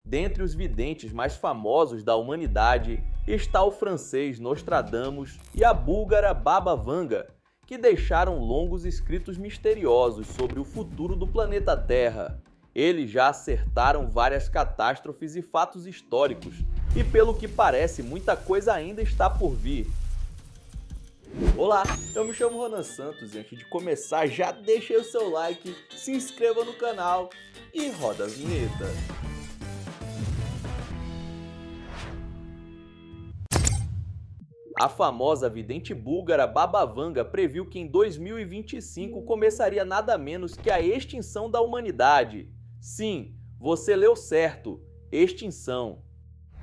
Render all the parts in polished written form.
Dentre os videntes mais famosos da humanidade está o francês Nostradamus e a búlgara Baba Vanga, que deixaram longos escritos misteriosos sobre o futuro do planeta Terra. Eles já acertaram várias catástrofes e fatos históricos, e pelo que parece, muita coisa ainda está por vir. Olá, eu me chamo Ronan Santos e antes de começar já deixe o seu like, se inscreva no canal e roda a vinheta. A famosa vidente búlgara Baba Vanga previu que em 2025 começaria nada menos que a extinção da humanidade. Sim, você leu certo, extinção.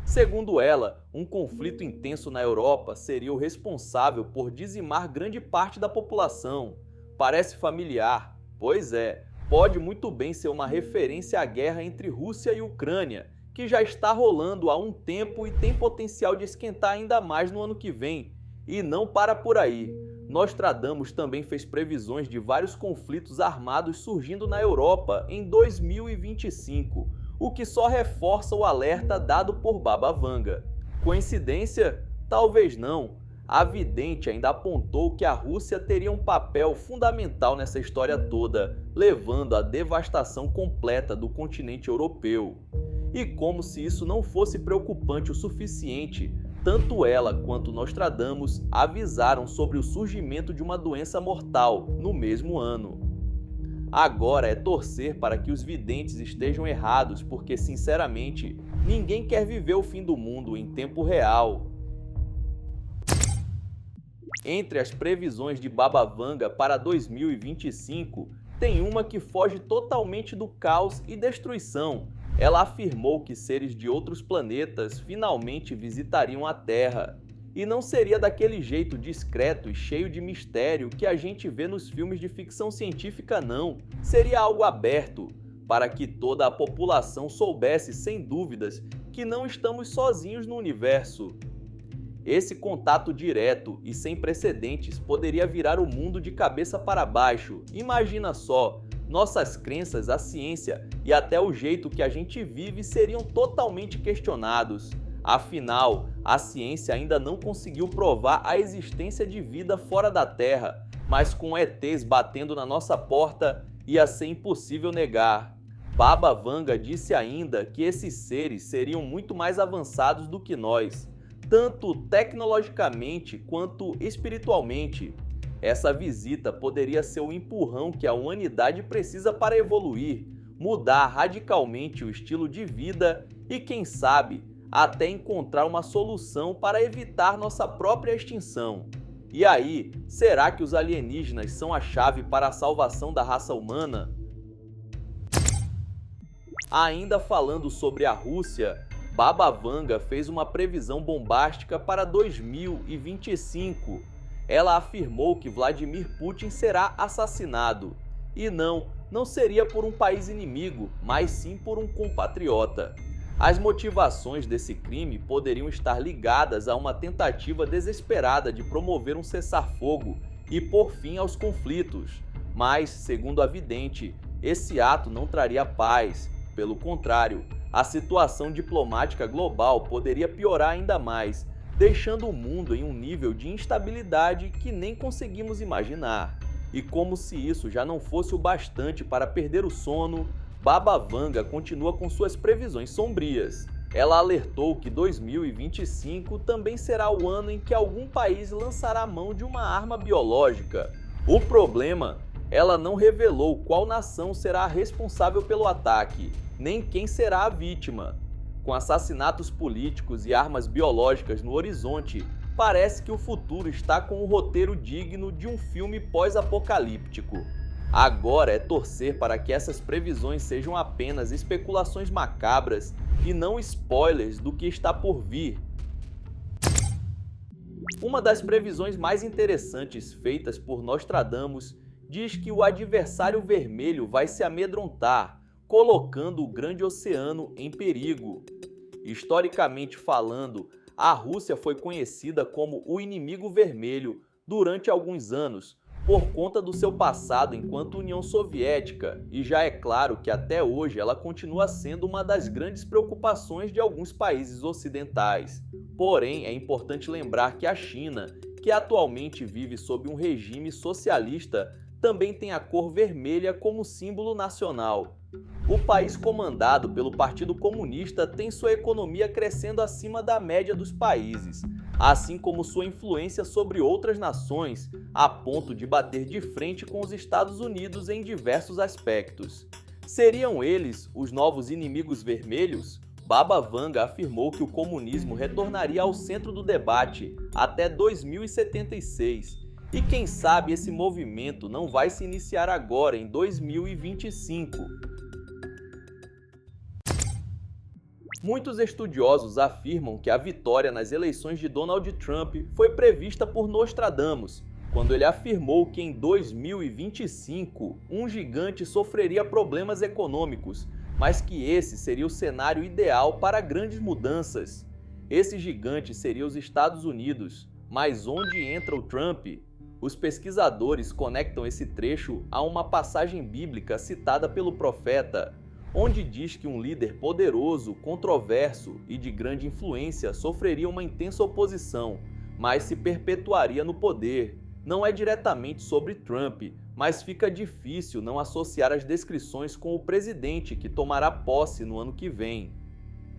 Segundo ela, um conflito intenso na Europa seria o responsável por dizimar grande parte da população. Parece familiar? Pois é, pode muito bem ser uma referência à guerra entre Rússia e Ucrânia, que já está rolando há um tempo e tem potencial de esquentar ainda mais no ano que vem. E não para por aí. Nostradamus também fez previsões de vários conflitos armados surgindo na Europa em 2025, o que só reforça o alerta dado por Baba Vanga. Coincidência? Talvez não. A vidente ainda apontou que a Rússia teria um papel fundamental nessa história toda, levando à devastação completa do continente europeu. E como se isso não fosse preocupante o suficiente, tanto ela quanto Nostradamus avisaram sobre o surgimento de uma doença mortal no mesmo ano. Agora é torcer para que os videntes estejam errados, porque sinceramente, ninguém quer viver o fim do mundo em tempo real. Entre as previsões de Baba Vanga para 2025, tem uma que foge totalmente do caos e destruição. Ela afirmou que seres de outros planetas finalmente visitariam a Terra. E não seria daquele jeito discreto e cheio de mistério que a gente vê nos filmes de ficção científica, não. Seria algo aberto, para que toda a população soubesse sem dúvidas que não estamos sozinhos no universo. Esse contato direto e sem precedentes poderia virar o mundo de cabeça para baixo. Imagina só! Nossas crenças, a ciência e até o jeito que a gente vive seriam totalmente questionados. Afinal, a ciência ainda não conseguiu provar a existência de vida fora da Terra, mas com ETs batendo na nossa porta, ia ser impossível negar. Baba Vanga disse ainda que esses seres seriam muito mais avançados do que nós, tanto tecnologicamente quanto espiritualmente. Essa visita poderia ser o empurrão que a humanidade precisa para evoluir, mudar radicalmente o estilo de vida e, quem sabe, até encontrar uma solução para evitar nossa própria extinção. E aí, será que os alienígenas são a chave para a salvação da raça humana? Ainda falando sobre a Rússia, Baba Vanga fez uma previsão bombástica para 2025. Ela afirmou que Vladimir Putin será assassinado. E não seria por um país inimigo, mas sim por um compatriota. As motivações desse crime poderiam estar ligadas a uma tentativa desesperada de promover um cessar-fogo e pôr fim aos conflitos. Mas, segundo a vidente, esse ato não traria paz. Pelo contrário, a situação diplomática global poderia piorar ainda mais, deixando o mundo em um nível de instabilidade que nem conseguimos imaginar. E como se isso já não fosse o bastante para perder o sono, Baba Vanga continua com suas previsões sombrias. Ela alertou que 2025 também será o ano em que algum país lançará a mão de uma arma biológica. O problema, ela não revelou qual nação será a responsável pelo ataque, nem quem será a vítima. Com assassinatos políticos e armas biológicas no horizonte, parece que o futuro está com um roteiro digno de um filme pós-apocalíptico. Agora é torcer para que essas previsões sejam apenas especulações macabras e não spoilers do que está por vir. Uma das previsões mais interessantes feitas por Nostradamus diz que o adversário vermelho vai se amedrontar, colocando o grande oceano em perigo. Historicamente falando, a Rússia foi conhecida como o inimigo vermelho durante alguns anos, por conta do seu passado enquanto União Soviética, e já é claro que até hoje ela continua sendo uma das grandes preocupações de alguns países ocidentais. Porém, é importante lembrar que a China, que atualmente vive sob um regime socialista, também tem a cor vermelha como símbolo nacional. O país comandado pelo Partido Comunista tem sua economia crescendo acima da média dos países, assim como sua influência sobre outras nações, a ponto de bater de frente com os Estados Unidos em diversos aspectos. Seriam eles os novos inimigos vermelhos? Baba Vanga afirmou que o comunismo retornaria ao centro do debate até 2076. E quem sabe esse movimento não vai se iniciar agora, em 2025. Muitos estudiosos afirmam que a vitória nas eleições de Donald Trump foi prevista por Nostradamus, quando ele afirmou que em 2025 um gigante sofreria problemas econômicos, mas que esse seria o cenário ideal para grandes mudanças. Esse gigante seria os Estados Unidos, mas onde entra o Trump? Os pesquisadores conectam esse trecho a uma passagem bíblica citada pelo profeta, onde diz que um líder poderoso, controverso e de grande influência sofreria uma intensa oposição, mas se perpetuaria no poder. Não é diretamente sobre Trump, mas fica difícil não associar as descrições com o presidente que tomará posse no ano que vem.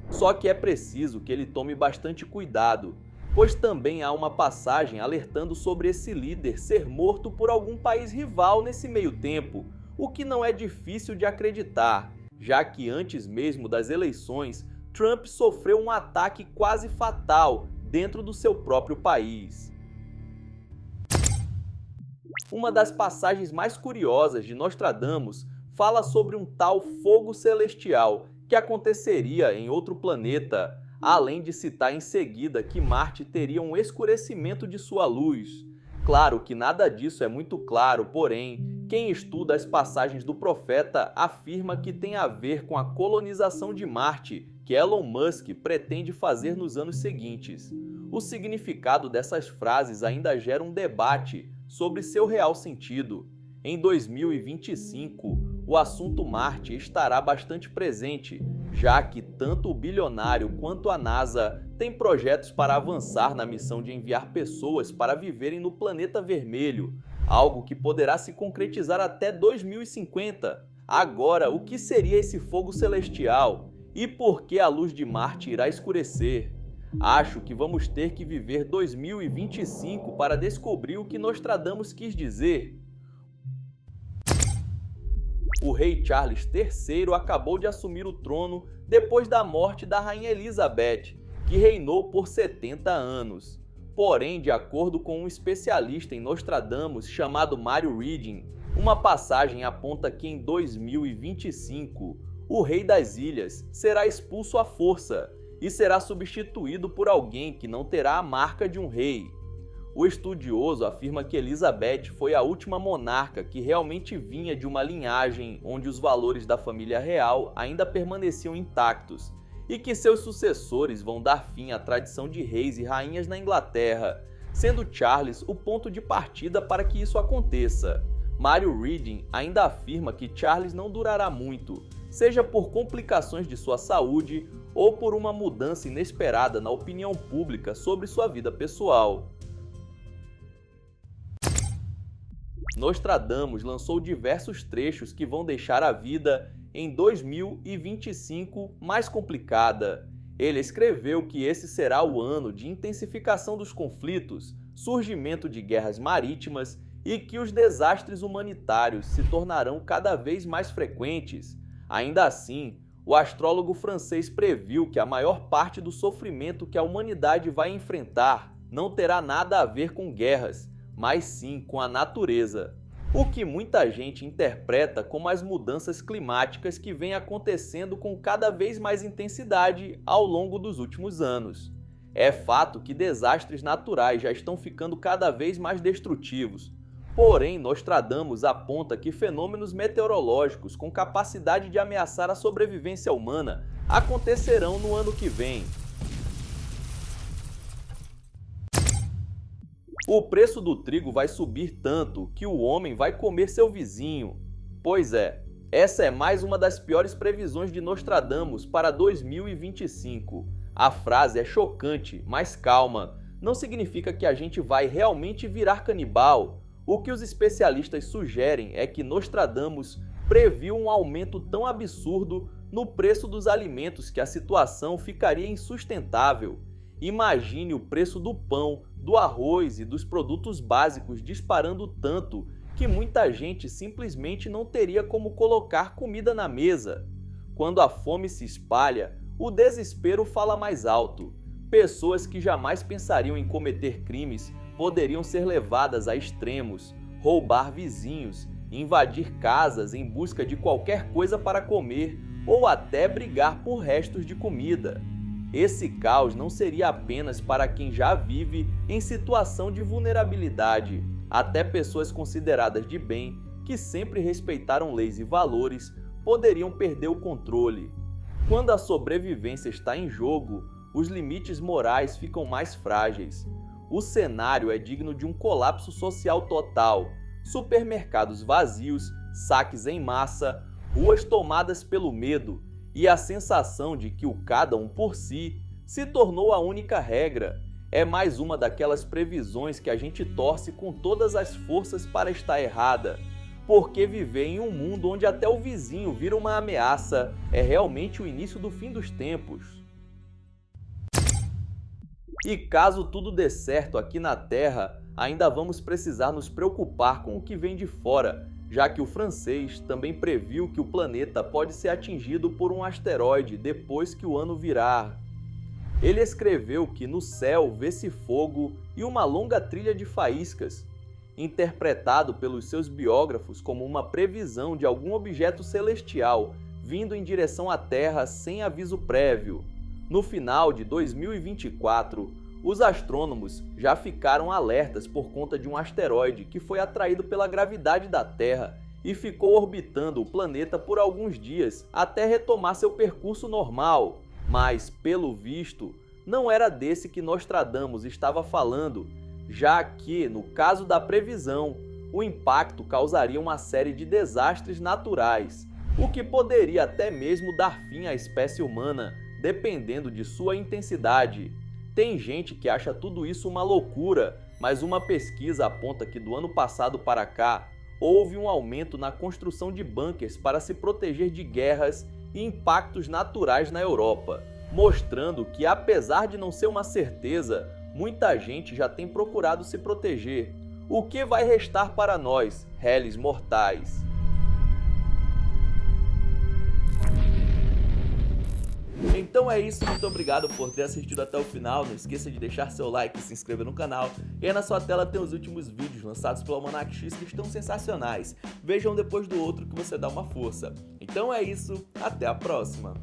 Só que é preciso que ele tome bastante cuidado, pois também há uma passagem alertando sobre esse líder ser morto por algum país rival nesse meio tempo, o que não é difícil de acreditar, já que antes mesmo das eleições, Trump sofreu um ataque quase fatal dentro do seu próprio país. Uma das passagens mais curiosas de Nostradamus fala sobre um tal fogo celestial que aconteceria em outro planeta, além de citar em seguida que Marte teria um escurecimento de sua luz. Claro que nada disso é muito claro, porém, quem estuda as passagens do profeta afirma que tem a ver com a colonização de Marte que Elon Musk pretende fazer nos anos seguintes. O significado dessas frases ainda gera um debate sobre seu real sentido. Em 2025, o assunto Marte estará bastante presente, já que tanto o bilionário quanto a NASA têm projetos para avançar na missão de enviar pessoas para viverem no planeta vermelho, algo que poderá se concretizar até 2050. Agora, o que seria esse fogo celestial? E por que a luz de Marte irá escurecer? Acho que vamos ter que viver 2025 para descobrir o que Nostradamus quis dizer. O rei Charles III acabou de assumir o trono depois da morte da rainha Elizabeth, que reinou por 70 anos. Porém, de acordo com um especialista em Nostradamus chamado Mario Reading, uma passagem aponta que em 2025 o rei das ilhas será expulso à força e será substituído por alguém que não terá a marca de um rei. O estudioso afirma que Elizabeth foi a última monarca que realmente vinha de uma linhagem onde os valores da família real ainda permaneciam intactos, e que seus sucessores vão dar fim à tradição de reis e rainhas na Inglaterra, sendo Charles o ponto de partida para que isso aconteça. Mario Reading ainda afirma que Charles não durará muito, seja por complicações de sua saúde ou por uma mudança inesperada na opinião pública sobre sua vida pessoal. Nostradamus lançou diversos trechos que vão deixar a vida em 2025 mais complicada. Ele escreveu que esse será o ano de intensificação dos conflitos, surgimento de guerras marítimas e que os desastres humanitários se tornarão cada vez mais frequentes. Ainda assim, o astrólogo francês previu que a maior parte do sofrimento que a humanidade vai enfrentar não terá nada a ver com guerras, mas sim com a natureza, o que muita gente interpreta como as mudanças climáticas que vêm acontecendo com cada vez mais intensidade ao longo dos últimos anos. É fato que desastres naturais já estão ficando cada vez mais destrutivos, porém Nostradamus aponta que fenômenos meteorológicos com capacidade de ameaçar a sobrevivência humana acontecerão no ano que vem. O preço do trigo vai subir tanto que o homem vai comer seu vizinho. Pois é, essa é mais uma das piores previsões de Nostradamus para 2025. A frase é chocante, mas calma, não significa que a gente vai realmente virar canibal. O que os especialistas sugerem é que Nostradamus previu um aumento tão absurdo no preço dos alimentos que a situação ficaria insustentável. Imagine o preço do pão, do arroz e dos produtos básicos disparando tanto que muita gente simplesmente não teria como colocar comida na mesa. Quando a fome se espalha, o desespero fala mais alto. Pessoas que jamais pensariam em cometer crimes poderiam ser levadas a extremos, roubar vizinhos, invadir casas em busca de qualquer coisa para comer ou até brigar por restos de comida. Esse caos não seria apenas para quem já vive em situação de vulnerabilidade. Até pessoas consideradas de bem, que sempre respeitaram leis e valores, poderiam perder o controle. Quando a sobrevivência está em jogo, os limites morais ficam mais frágeis. O cenário é digno de um colapso social total. Supermercados vazios, saques em massa, ruas tomadas pelo medo e a sensação de que o cada um por si se tornou a única regra. É mais uma daquelas previsões que a gente torce com todas as forças para estar errada, porque viver em um mundo onde até o vizinho vira uma ameaça é realmente o início do fim dos tempos. E caso tudo dê certo aqui na Terra, ainda vamos precisar nos preocupar com o que vem de fora, já que o francês também previu que o planeta pode ser atingido por um asteroide depois que o ano virar. Ele escreveu que no céu vê-se fogo e uma longa trilha de faíscas, interpretado pelos seus biógrafos como uma previsão de algum objeto celestial vindo em direção à Terra sem aviso prévio. No final de 2024, os astrônomos já ficaram alertas por conta de um asteroide que foi atraído pela gravidade da Terra e ficou orbitando o planeta por alguns dias até retomar seu percurso normal. Mas, pelo visto, não era desse que Nostradamus estava falando, já que, no caso da previsão, o impacto causaria uma série de desastres naturais, o que poderia até mesmo dar fim à espécie humana, dependendo de sua intensidade. Tem gente que acha tudo isso uma loucura, mas uma pesquisa aponta que do ano passado para cá, houve um aumento na construção de bunkers para se proteger de guerras e impactos naturais na Europa, mostrando que, apesar de não ser uma certeza, muita gente já tem procurado se proteger. O que vai restar para nós, réis mortais? Então é isso, muito obrigado por ter assistido até o final. Não esqueça de deixar seu like e se inscrever no canal. E aí na sua tela tem os últimos vídeos lançados pelo Almanac X que estão sensacionais. Vejam um depois do outro que você dá uma força. Então é isso, até a próxima!